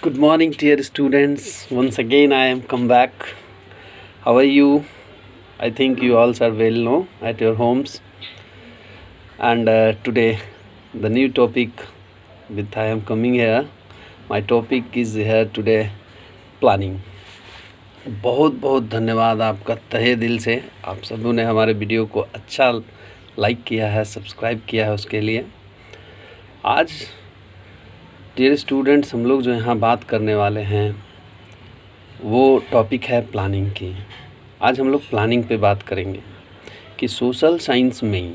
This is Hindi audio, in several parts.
Good morning, dear students. Once again, I am come back. How are you? I think you all are well, no, at your homes. And today, the new topic with I am coming here. My topic is here today, planning. बहुत बहुत धन्यवाद आपका तहे दिल से। आप सबों ने हमारे वीडियो को अच्छा लाइक किया है, सब्सक्राइब किया है, उसके लिए। आज डियर स्टूडेंट्स, हम लोग जो यहाँ बात करने वाले हैं वो टॉपिक है प्लानिंग की। आज हम लोग प्लानिंग पे बात करेंगे कि सोशल साइंस में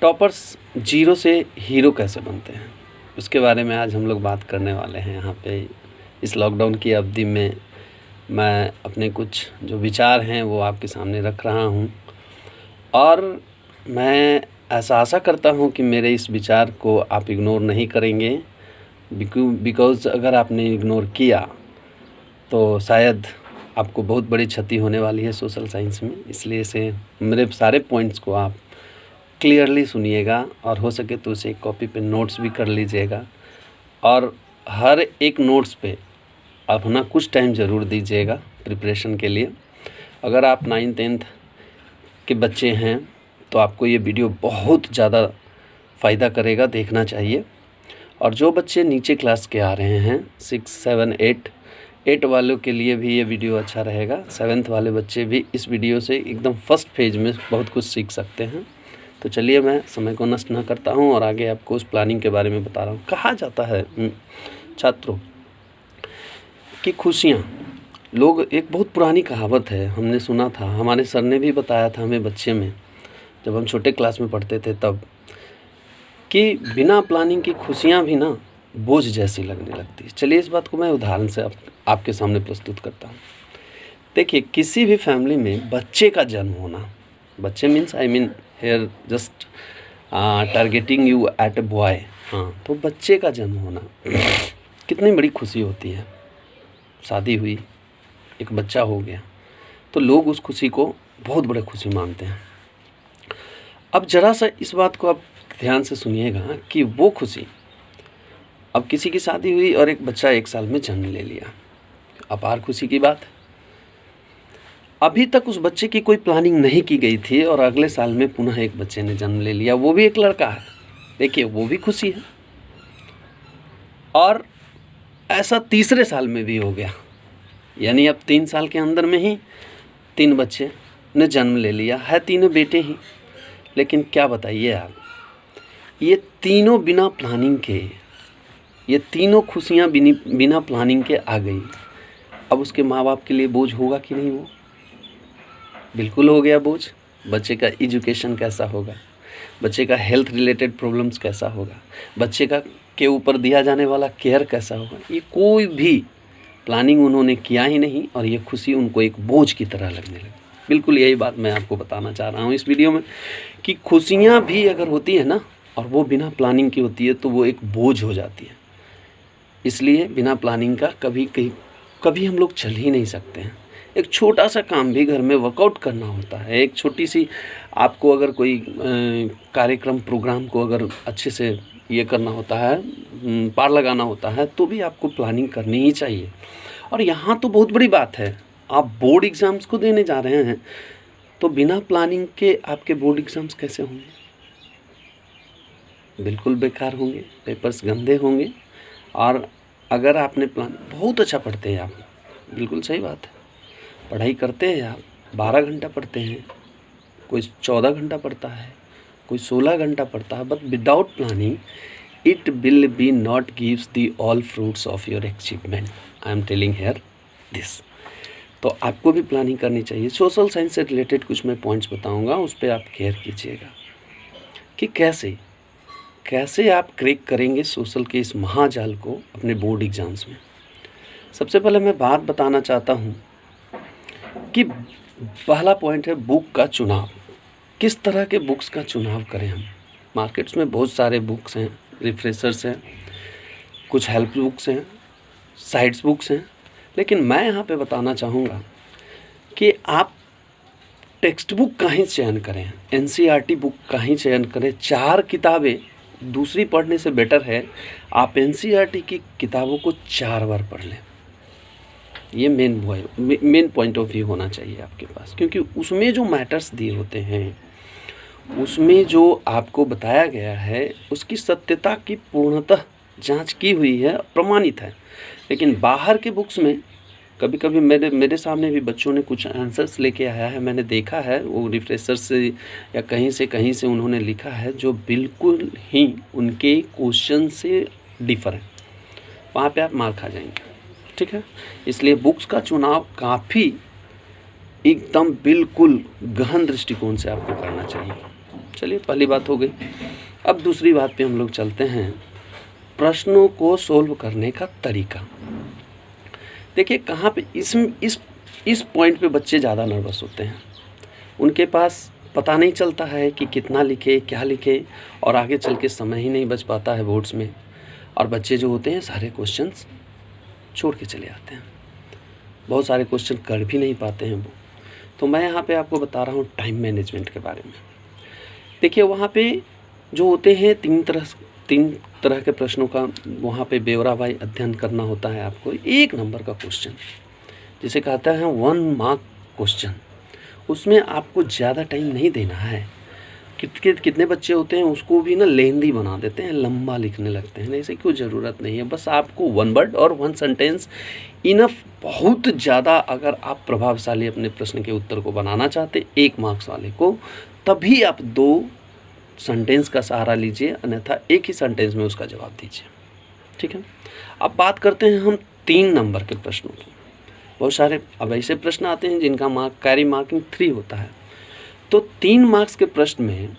टॉपर्स जीरो से हीरो कैसे बनते हैं, उसके बारे में आज हम लोग बात करने वाले हैं। यहाँ पे इस लॉकडाउन की अवधि में मैं अपने कुछ जो विचार हैं वो आपके सामने रख रहा हूँ, और मैं ऐसा आशा करता हूँ कि मेरे इस विचार को आप इग्नोर नहीं करेंगे, बिकॉज़ अगर आपने इग्नोर किया तो शायद आपको बहुत बड़ी क्षति होने वाली है सोशल साइंस में। इसलिए से मेरे सारे पॉइंट्स को आप क्लियरली सुनिएगा, और हो सके तो उसे एक कॉपी पे नोट्स भी कर लीजिएगा, और हर एक नोट्स पे अपना कुछ टाइम ज़रूर दीजिएगा प्रिपरेशन के लिए। अगर आप 9th-10th के बच्चे हैं तो आपको ये वीडियो बहुत ज़्यादा फ़ायदा करेगा, देखना चाहिए। और जो बच्चे नीचे क्लास के आ रहे हैं 6, 7, 8 वालों के लिए भी ये वीडियो अच्छा रहेगा। 7th वाले बच्चे भी इस वीडियो से एकदम फर्स्ट फेज में बहुत कुछ सीख सकते हैं। तो चलिए, मैं समय को नष्ट ना करता हूँ और आगे आपको उस प्लानिंग के बारे में बता रहा हूँ। कहा जाता है छात्रों कि खुशियाँ, लोग, एक बहुत पुरानी कहावत है, हमने सुना था, हमारे सर ने भी बताया था हमें बच्चे में, जब हम छोटे क्लास में पढ़ते थे तब, कि बिना प्लानिंग की खुशियाँ भी ना बोझ जैसी लगने लगती है। चलिए, इस बात को मैं उदाहरण से आपके सामने प्रस्तुत करता हूँ। देखिए, किसी भी फैमिली में बच्चे का जन्म होना, बच्चे means I mean here just targeting you at a boy, हाँ, तो बच्चे का जन्म होना कितनी बड़ी खुशी होती है। शादी हुई, एक बच्चा हो गया, तो लोग उस खुशी को बहुत बड़ी खुशी मानते हैं। अब ज़रा सा इस बात को आप ध्यान से सुनिएगा कि वो खुशी, अब किसी की शादी हुई और एक बच्चा 1 साल में जन्म ले लिया, अपार खुशी की बात है। अभी तक उस बच्चे की कोई प्लानिंग नहीं की गई थी और अगले साल में पुनः एक बच्चे ने जन्म ले लिया, वो भी एक लड़का है। देखिए, वो भी खुशी है। और ऐसा तीसरे साल में भी हो गया, यानी अब 3 साल के अंदर में ही 3 बच्चे ने जन्म ले लिया है, तीनों बेटे ही। लेकिन क्या बताइए आप, ये तीनों बिना प्लानिंग के, ये तीनों खुशियाँ बिना प्लानिंग के आ गई। अब उसके माँ बाप के लिए बोझ होगा कि नहीं? वो बिल्कुल हो गया बोझ। बच्चे का एजुकेशन कैसा होगा, बच्चे का हेल्थ रिलेटेड प्रॉब्लम्स कैसा होगा, बच्चे का के ऊपर दिया जाने वाला केयर कैसा होगा, ये कोई भी प्लानिंग उन्होंने किया ही नहीं, और ये खुशी उनको एक बोझ की तरह लगने लगी। बिल्कुल यही बात मैं आपको बताना चाह रहा हूँ इस वीडियो में, कि खुशियाँ भी अगर होती है ना, और वो बिना प्लानिंग की होती है, तो वो एक बोझ हो जाती है। इसलिए बिना प्लानिंग का कभी हम लोग चल ही नहीं सकते हैं। एक छोटा सा काम भी घर में वर्कआउट करना होता है, एक छोटी सी, आपको अगर कोई कार्यक्रम प्रोग्राम को अगर अच्छे से ये करना होता है, पार लगाना होता है, तो भी आपको प्लानिंग करनी ही चाहिए। और यहाँ तो बहुत बड़ी बात है, आप बोर्ड एग्ज़ाम्स को देने जा रहे हैं, तो बिना प्लानिंग के आपके बोर्ड एग्ज़ाम्स कैसे होंगे? बिल्कुल बेकार होंगे, पेपर्स गंदे होंगे। और अगर आपने प्लान, बहुत अच्छा पढ़ते हैं आप, बिल्कुल सही बात है, पढ़ाई करते हैं आप, 12 घंटा पढ़ते हैं, कोई 14 घंटा पढ़ता है, कोई 16 घंटा पढ़ता है, but without planning it will be not gives the all fruits of your achievement. I am telling here this. तो आपको भी प्लानिंग करनी चाहिए। सोशल साइंस से रिलेटेड कुछ मैं पॉइंट्स बताऊंगा, उस पर आप केयर कीजिएगा कि कैसे आप क्रैक करेंगे सोशल के इस महाजाल को अपने बोर्ड एग्ज़ाम्स में। सबसे पहले मैं बात बताना चाहता हूँ कि पहला पॉइंट है बुक का चुनाव। किस तरह के बुक्स का चुनाव करें हम? मार्केट्स में बहुत सारे बुक्स हैं, रिफ्रेशर्स हैं, कुछ हेल्प बुक्स हैं, साइड्स बुक्स हैं, लेकिन मैं यहाँ पे बताना चाहूँगा कि आप टेक्स्ट बुक का ही चयन करें, एनसीईआरटी बुक का ही चयन करें। 4 किताबें दूसरी पढ़ने से बेटर है आप एनसीईआरटी की किताबों को 4 बार पढ़ लें। ये मेन पॉइंट ऑफ व्यू होना चाहिए आपके पास, क्योंकि उसमें जो मैटर्स दिए होते हैं, उसमें जो आपको बताया गया है, उसकी सत्यता की पूर्णतः जांच की हुई है, प्रमाणित है। लेकिन बाहर के बुक्स में कभी कभी मेरे सामने भी बच्चों ने कुछ आंसर्स लेके आया है, मैंने देखा है, वो रिफ्रेशर से या कहीं से उन्होंने लिखा है जो बिल्कुल ही उनके क्वेश्चन से डिफर है। वहाँ पे आप मार खा जाएंगे, ठीक है। इसलिए बुक्स का चुनाव काफ़ी एकदम बिल्कुल गहन दृष्टिकोण से आपको करना चाहिए। चलिए, पहली बात हो गई। अब दूसरी बात पे हम लोग चलते हैं, प्रश्नों को सोल्व करने का तरीका। देखिए, कहाँ पे इस पॉइंट पे बच्चे ज़्यादा नर्वस होते हैं। उनके पास पता नहीं चलता है कि कितना लिखे, क्या लिखे, और आगे चल के समय ही नहीं बच पाता है बोर्ड्स में। और बच्चे जो होते हैं सारे क्वेश्चंस छोड़ के चले आते हैं, बहुत सारे क्वेश्चन कर भी नहीं पाते हैं वो। तो मैं यहाँ पे आपको बता रहा हूँ टाइम मैनेजमेंट के बारे में। देखिए, वहाँ पे जो होते हैं तीन तरह के प्रश्नों का वहाँ पे ब्यौरावार अध्ययन करना होता है आपको। 1 नंबर का क्वेश्चन जिसे कहता है 1 मार्क क्वेश्चन, उसमें आपको ज़्यादा टाइम नहीं देना है। कितने बच्चे होते हैं उसको भी ना लेंदी बना देते हैं, लंबा लिखने लगते हैं। ऐसे क्यों, ज़रूरत नहीं है। बस आपको 1 वर्ड और 1 सेंटेंस इनफ। बहुत ज़्यादा अगर आप प्रभावशाली अपने प्रश्न के उत्तर को बनाना चाहते 1 मार्क्स वाले को, तभी आप 2 सेंटेंस का सहारा लीजिए, अन्यथा 1 ही सेंटेंस में उसका जवाब दीजिए, ठीक है। अब बात करते हैं हम 3 नंबर के प्रश्नों की। बहुत सारे अब ऐसे प्रश्न आते हैं जिनका कैरी मार्किंग 3 होता है। तो 3 मार्क्स के प्रश्न में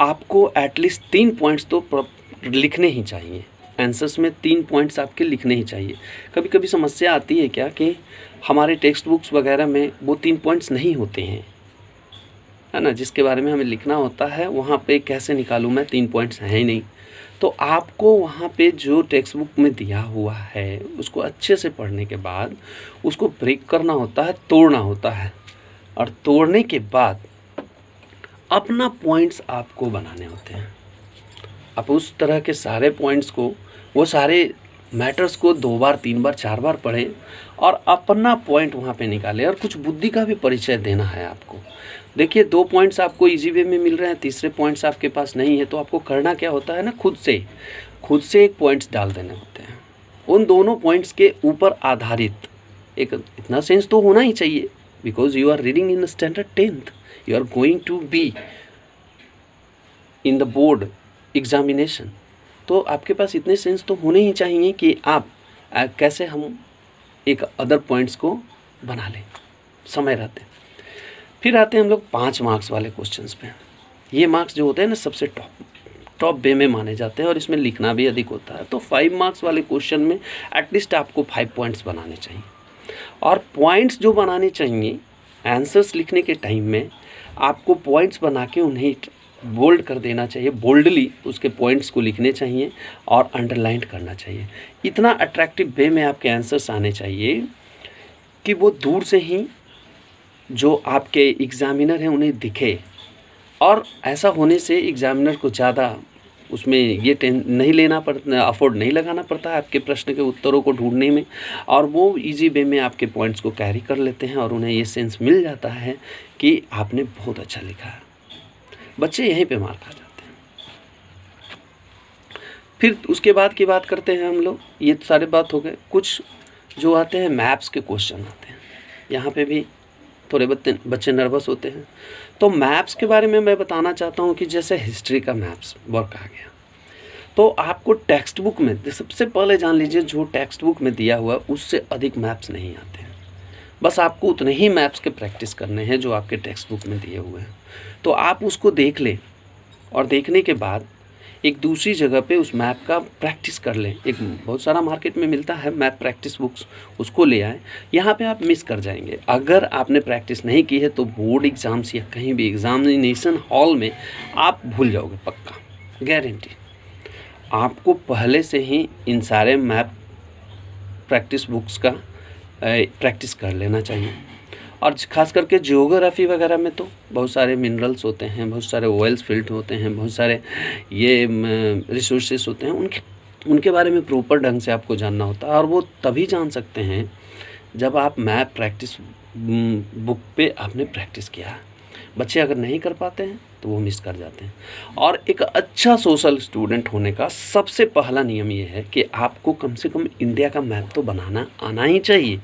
आपको एटलीस्ट 3 पॉइंट्स तो लिखने ही चाहिए। आंसर्स में 3 पॉइंट्स आपके लिखने ही चाहिए। कभी कभी समस्या आती है क्या कि हमारे टेक्स्ट बुक्स वगैरह में वो 3 पॉइंट्स नहीं होते हैं, है ना, जिसके बारे में हमें लिखना होता है। वहाँ पे कैसे निकालूँ मैं, 3 पॉइंट्स हैं ही नहीं। तो आपको वहाँ पे जो टेक्स्ट बुक में दिया हुआ है उसको अच्छे से पढ़ने के बाद उसको ब्रेक करना होता है, तोड़ना होता है, और तोड़ने के बाद अपना पॉइंट्स आपको बनाने होते हैं। आप उस तरह के सारे पॉइंट्स को, वो सारे मैटर्स को 2 बार 3 बार 4 बार पढ़ें और अपना पॉइंट वहाँ पे निकालें। और कुछ बुद्धि का भी परिचय देना है आपको। देखिए, 2 पॉइंट्स आपको इजी वे में मिल रहे हैं, तीसरे पॉइंट्स आपके पास नहीं है, तो आपको करना क्या होता है ना, खुद से 1 पॉइंट्स डाल देने होते हैं। उन दोनों पॉइंट्स के ऊपर आधारित एक इतना सेंस तो होना ही चाहिए, because you are reading in standard 10th, you are going to be in the board examination. तो आपके पास इतने सेंस तो होने ही चाहिए कि आप कैसे हम एक अदर पॉइंट्स को बना लें समय रहते। फिर आते हैं हम लोग 5 मार्क्स वाले क्वेश्चंस पे। ये मार्क्स जो होते हैं ना, सबसे टॉप वे में माने जाते हैं और इसमें लिखना भी अधिक होता है। तो 5 मार्क्स वाले क्वेश्चन में एटलीस्ट आपको 5 पॉइंट्स बनाने चाहिए। और पॉइंट्स जो बनाने चाहिए आंसर्स लिखने के टाइम में, आपको पॉइंट्स बना के उन्हें बोल्ड कर देना चाहिए, बोल्डली उसके पॉइंट्स को लिखने चाहिए और अंडरलाइन करना चाहिए। इतना अट्रैक्टिव वे में आपके आंसर्स आने चाहिए कि वो दूर से ही जो आपके एग्ज़ामिनर हैं उन्हें दिखे। और ऐसा होने से एग्ज़ामिनर को ज़्यादा उसमें ये नहीं लेना पड़ता, अफोर्ड नहीं लगाना पड़ता है आपके प्रश्न के उत्तरों को ढूंढने में, और वो इजी वे में आपके पॉइंट्स को कैरी कर लेते हैं और उन्हें ये सेंस मिल जाता है कि आपने बहुत अच्छा लिखा है। बच्चे यहीं पे मार खा जाते हैं। फिर उसके बाद की बात करते हैं हम लोग। ये सारे बात हो गए। कुछ जो आते हैं मैप्स के क्वेश्चन आते हैं, यहाँ पे भी थोड़े बच्चे नर्वस होते हैं। तो मैप्स के बारे में मैं बताना चाहता हूँ कि जैसे हिस्ट्री का मैप्स वर्क आ गया, तो आपको टेक्स्ट बुक में सबसे पहले जान लीजिए, जो टेक्स्ट बुक में दिया हुआ उससे अधिक मैप्स नहीं आते हैं। बस आपको उतने ही मैप्स के प्रैक्टिस करने हैं जो आपके टेक्स्ट बुक में दिए हुए हैं। तो आप उसको देख लें और देखने के बाद एक दूसरी जगह पे उस मैप का प्रैक्टिस कर लें। एक बहुत सारा मार्केट में मिलता है मैप प्रैक्टिस बुक्स, उसको ले आएँ। यहाँ पे आप मिस कर जाएंगे अगर आपने प्रैक्टिस नहीं की है। तो बोर्ड एग्ज़ाम्स या कहीं भी एग्ज़ामिनेशन हॉल में आप भूल जाओगे, पक्का गारंटी। आपको पहले से ही इन सारे मैप प्रैक्टिस बुक्स का प्रैक्टिस कर लेना चाहिए। और ख़ास करके जियोग्राफी वगैरह में तो बहुत सारे मिनरल्स होते हैं, बहुत सारे ऑयल्स फील्ड होते हैं, बहुत सारे ये रिसोर्सेस होते हैं, उनके बारे में प्रॉपर ढंग से आपको जानना होता है। और वो तभी जान सकते हैं जब आप मैप प्रैक्टिस बुक पे आपने प्रैक्टिस किया। बच्चे अगर नहीं कर पाते हैं तो वो मिस कर जाते हैं। और एक अच्छा सोशल स्टूडेंट होने का सबसे पहला नियम ये है कि आपको कम से कम इंडिया का मैप तो बनाना आना ही चाहिए,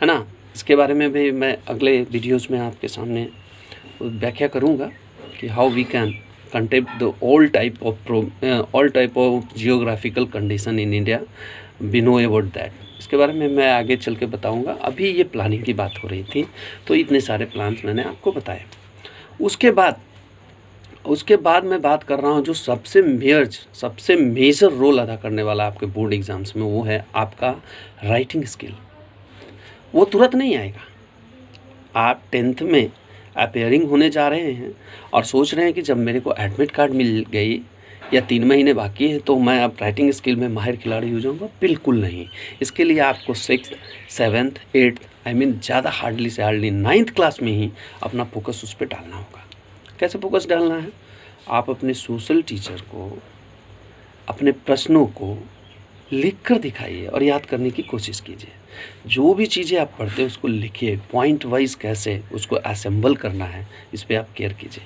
है ना। इसके बारे में भी मैं अगले वीडियोस में आपके सामने व्याख्या करूँगा कि how we can contempt the all type of geographical condition in India, we know about that. इसके बारे में मैं आगे चल के बताऊँगा। अभी ये प्लानिंग की बात हो रही थी तो इतने सारे प्लान्स मैंने आपको बताए। उसके बाद मैं बात कर रहा हूँ जो सबसे मेजर रोल अदा करने वाला आपके बोर्ड एग्ज़ाम्स में, वो है आपका राइटिंग स्किल। वो तुरंत नहीं आएगा। आप 10th में अपेयरिंग होने जा रहे हैं और सोच रहे हैं कि जब मेरे को एडमिट कार्ड मिल गई या 3 महीने बाकी है तो मैं अब राइटिंग स्किल में माहिर खिलाड़ी हो जाऊंगा। बिल्कुल नहीं। इसके लिए आपको 6th, 7th, 8th ज़्यादा हार्डली से हार्डली 9th क्लास में ही अपना फोकस उस पर डालना होगा। कैसे फोकस डालना है? आप अपने सोशल टीचर को अपने प्रश्नों को लिख कर दिखाइए और याद करने की कोशिश कीजिए। जो भी चीज़ें आप पढ़ते हैं उसको लिखिए, पॉइंट वाइज कैसे उसको असेंबल करना है इस पर आप केयर कीजिए।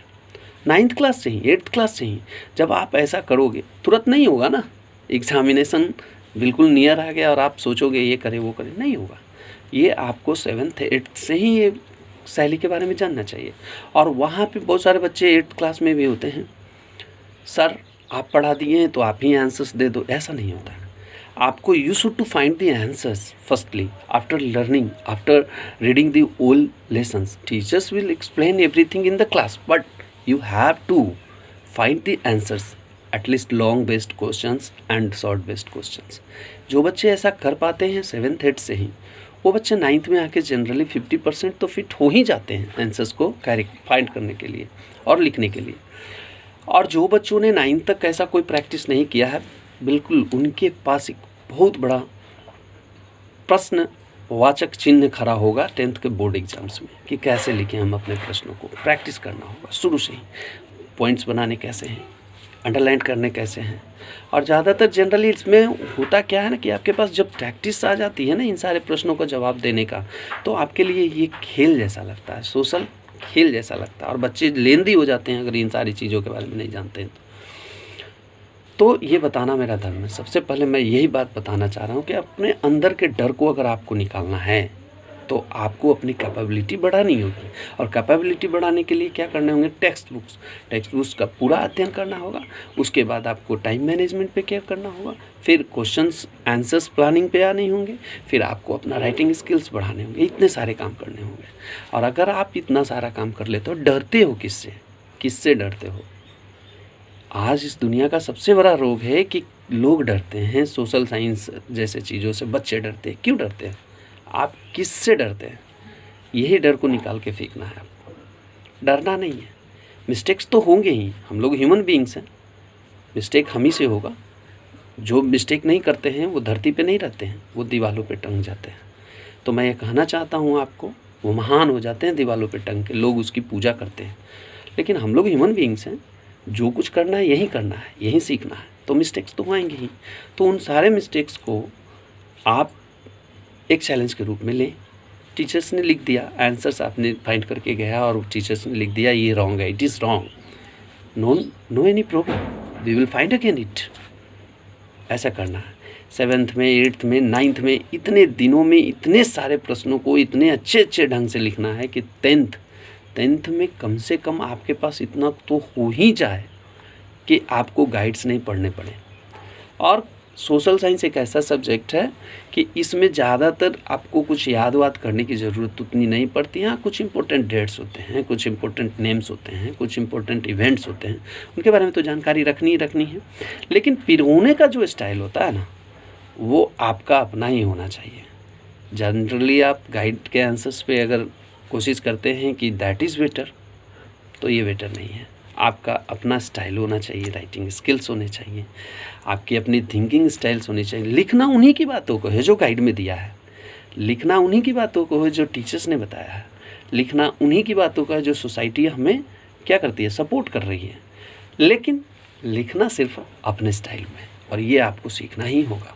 9th क्लास से ही, 8th क्लास से ही जब आप ऐसा करोगे, तुरंत नहीं होगा ना। एग्जामिनेशन बिल्कुल नियर आ गया और आप सोचोगे ये करे वो करे, नहीं होगा। ये आपको 7th 8th से ही ये शैली के बारे में जानना चाहिए। और वहाँ पे बहुत सारे बच्चे 8th क्लास में भी होते हैं, सर आप पढ़ा दिए हैं तो आप ही आंसर्स दे दो। ऐसा नहीं होता है। आपको you should to find the answers firstly after learning, after reading the old lessons. Teachers will explain everything in the class but you have to find the answers, at least long based questions and short based questions। जो बच्चे ऐसा कर पाते हैं 7th 8th से ही, वो बच्चे 9th में आके जनरली 50% तो फिट हो ही जाते हैं आंसर्स को फाइंड करने के लिए और लिखने के लिए। और जो बच्चों ने 9th तक ऐसा कोई प्रैक्टिस नहीं किया है, बिल्कुल उनके पास एक बहुत बड़ा प्रश्न वाचक चिन्ह खड़ा होगा 10th के बोर्ड एग्जाम्स में कि कैसे लिखें हम अपने प्रश्नों को। प्रैक्टिस करना होगा शुरू से ही, पॉइंट्स बनाने कैसे हैं, अंडरलाइन करने कैसे हैं। और ज़्यादातर जनरली इसमें होता क्या है ना कि आपके पास जब प्रैक्टिस आ जाती है ना इन सारे प्रश्नों का जवाब देने का, तो आपके लिए ये खेल जैसा लगता है, सोशल खेल जैसा लगता है। और बच्चे लेंदी हो जाते हैं अगर इन सारी चीज़ों के बारे में नहीं जानते हैं तो ये बताना मेरा धर्म है। सबसे पहले मैं यही बात बताना चाह रहा हूँ कि अपने अंदर के डर को अगर आपको निकालना है तो आपको अपनी कैपेबिलिटी बढ़ानी होगी। और कैपेबिलिटी बढ़ाने के लिए क्या करने होंगे? टेक्स्ट बुक्स का पूरा अध्ययन करना होगा। उसके बाद आपको टाइम मैनेजमेंट पे केयर करना होगा। फिर क्वेश्चंस आंसर्स प्लानिंग पे आने होंगे। फिर आपको अपना राइटिंग स्किल्स बढ़ाने होंगे। इतने सारे काम करने होंगे। और अगर आप इतना सारा काम कर लेते हो, डरते हो किससे डरते हो? आज इस दुनिया का सबसे बड़ा रोग है कि लोग डरते हैं। सोशल साइंस जैसे चीज़ों से बच्चे डरते हैं। क्यों डरते हैं? आप किससे डरते हैं? यही डर को निकाल के फेंकना है आपको। डरना नहीं है। मिस्टेक्स तो होंगे ही, हम लोग ह्यूमन बीइंग्स हैं, मिस्टेक हम ही से होगा। जो मिस्टेक नहीं करते हैं वो धरती पे नहीं रहते हैं, वो दीवालों पे टंग जाते हैं। तो मैं ये कहना चाहता हूँ आपको, वो महान हो जाते हैं दीवालों पे टंग के, लोग उसकी पूजा करते हैं। लेकिन हम लोग ह्यूमन बीइंग्स हैं, जो कुछ करना है यही करना है, यही सीखना है। तो मिस्टेक्स तो आएंगे ही। तो उन सारे मिस्टेक्स को आप एक चैलेंज के रूप में लें। टीचर्स ने लिख दिया, आंसर्स आपने फाइंड करके गया और टीचर्स ने लिख दिया ये रॉन्ग है, it is wrong, no any problem, we will find again it. ऐसा करना है। 7th में, 8th में, 9th में इतने दिनों में इतने सारे प्रश्नों को इतने अच्छे ढंग से लिखना है कि 10th में कम से कम आपके पास इतना तो हो ही जाए कि आपको गाइड्स नहीं पढ़ने पड़े। और सोशल साइंस एक ऐसा सब्जेक्ट है कि इसमें ज़्यादातर आपको कुछ याद करने की ज़रूरत उतनी नहीं पड़ती। हाँ, कुछ इंपॉर्टेंट डेट्स होते हैं, कुछ इंपॉर्टेंट नेम्स होते हैं, कुछ इंपॉर्टेंट इवेंट्स होते हैं, उनके बारे में तो जानकारी रखनी ही रखनी है। लेकिन पिरोने का जो स्टाइल होता है ना, वो आपका अपना ही होना चाहिए। जनरली आप गाइड के आंसर्स पे अगर कोशिश करते हैं कि दैट इज़ बेटर, तो ये बेटर नहीं है। आपका अपना स्टाइल होना चाहिए, राइटिंग स्किल्स होने चाहिए, आपकी अपनी थिंकिंग स्टाइल्स होनी चाहिए। लिखना उन्हीं की बातों को है जो गाइड में दिया है, लिखना उन्हीं की बातों को है जो टीचर्स ने बताया है, लिखना उन्हीं की बातों का है जो सोसाइटी हमें क्या करती है, सपोर्ट कर रही है। लेकिन लिखना सिर्फ अपने स्टाइल में, और ये आपको सीखना ही होगा।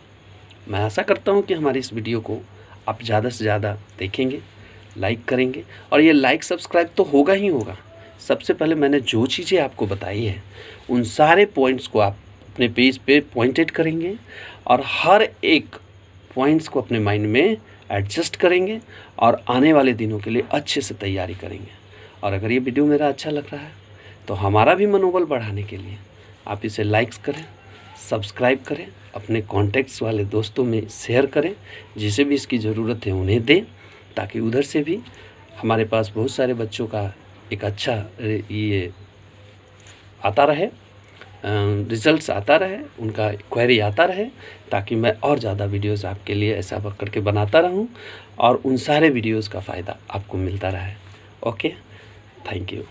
मैं आशा करता हूँ कि हमारी इस वीडियो को आप ज़्यादा से ज़्यादा देखेंगे, लाइक करेंगे, और ये लाइक सब्सक्राइब तो होगा ही होगा। सबसे पहले मैंने जो चीज़ें आपको बताई है उन सारे पॉइंट्स को आप अपने पेज पे पॉइंटेड करेंगे और हर एक पॉइंट्स को अपने माइंड में एडजस्ट करेंगे और आने वाले दिनों के लिए अच्छे से तैयारी करेंगे। और अगर ये वीडियो मेरा अच्छा लग रहा है तो हमारा भी मनोबल बढ़ाने के लिए आप इसे लाइक्स करें, सब्सक्राइब करें, अपने कॉन्टैक्ट्स वाले दोस्तों में शेयर करें, जिसे भी इसकी ज़रूरत है उन्हें दें, ताकि उधर से भी हमारे पास बहुत सारे बच्चों का एक अच्छा ये आता रहे, रिज़ल्ट्स आता रहे, उनका क्वेरी आता रहे, ताकि मैं और ज़्यादा वीडियोस आपके लिए ऐसा करके बनाता रहूं और उन सारे वीडियोस का फ़ायदा आपको मिलता रहे। Okay, thank you.